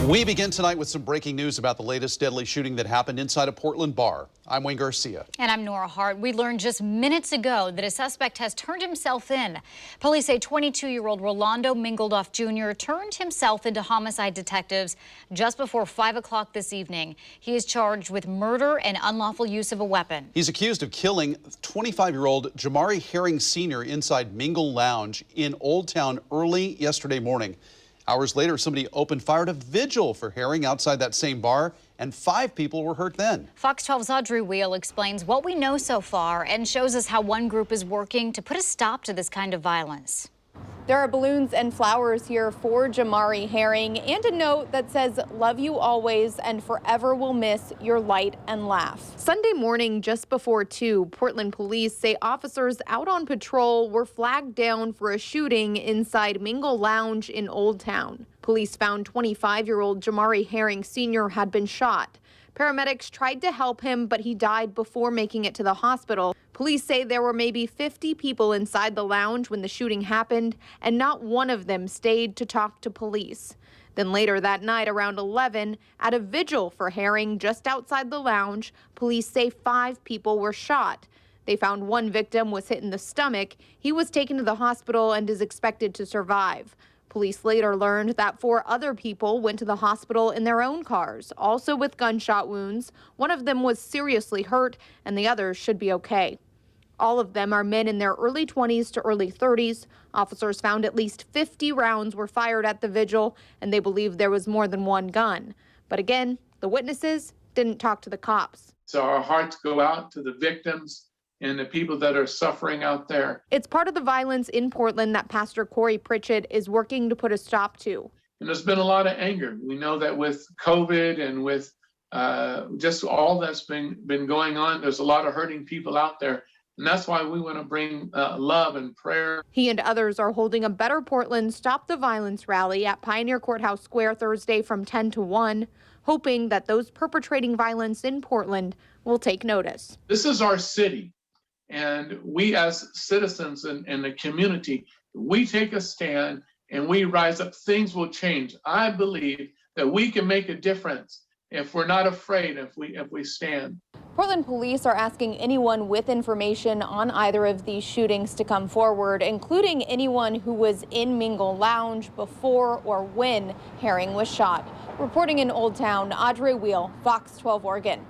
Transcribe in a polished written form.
We begin tonight with some breaking news about the latest deadly shooting that happened inside a Portland bar. I'm Wayne Garcia. And I'm Nora Hart. We learned just minutes ago that a suspect has turned himself in. Police say 22-year-old Rolando Mingoldoff Jr. turned himself into homicide detectives just before 5 o'clock this evening. He is charged with murder and unlawful use of a weapon. He's accused of killing 25-year-old Jamari Herring Sr. inside Mingle Lounge in Old Town early yesterday morning. Hours later, somebody opened fire at a vigil for Herring outside that same bar, and 5 people were hurt then. Fox 12's Audrey Wheel explains what we know so far and shows us how one group is working to put a stop to this kind of violence. There are balloons and flowers here for Jamari Herring and a note that says, "Love you always and forever will miss your light and laugh." Sunday morning, just before 2, Portland police say officers out on patrol were flagged down for a shooting inside Mingle Lounge in Old Town. Police found 25-year-old Jamari Herring Sr. had been shot. Paramedics tried to help him, but he died before making it to the hospital. Police say there were maybe 50 people inside the lounge when the shooting happened, and not one of them stayed to talk to police. Then later that night, around 11, at a vigil for Herring just outside the lounge, police say 5 people were shot. They found one victim was hit in the stomach. He was taken to the hospital and is expected to survive. Police later learned that 4 other people went to the hospital in their own cars, also with gunshot wounds. One of them was seriously hurt, and the others should be okay. All of them are men in their early 20s to early 30s. Officers found at least 50 rounds were fired at the vigil, and they believe there was more than one gun. But again, the witnesses didn't talk to the cops. So our hearts go out to the victims and the people that are suffering out there. It's part of the violence in Portland that Pastor Corey Pritchett is working to put a stop to. And there's been a lot of anger. We know that with COVID and with just all that's been going on, there's a lot of hurting people out there. And that's why we want to bring love and prayer. He and others are holding a Better Portland Stop the Violence rally at Pioneer Courthouse Square Thursday from 10 to 1, hoping that those perpetrating violence in Portland will take notice. This is our city. And we as citizens in the community, we take a stand and we rise up. Things will change. I believe that we can make a difference if we're not afraid, if we stand. Portland police are asking anyone with information on either of these shootings to come forward, including anyone who was in Mingle Lounge before or when Herring was shot. Reporting in Old Town, Audrey Wheel, Fox 12 Oregon.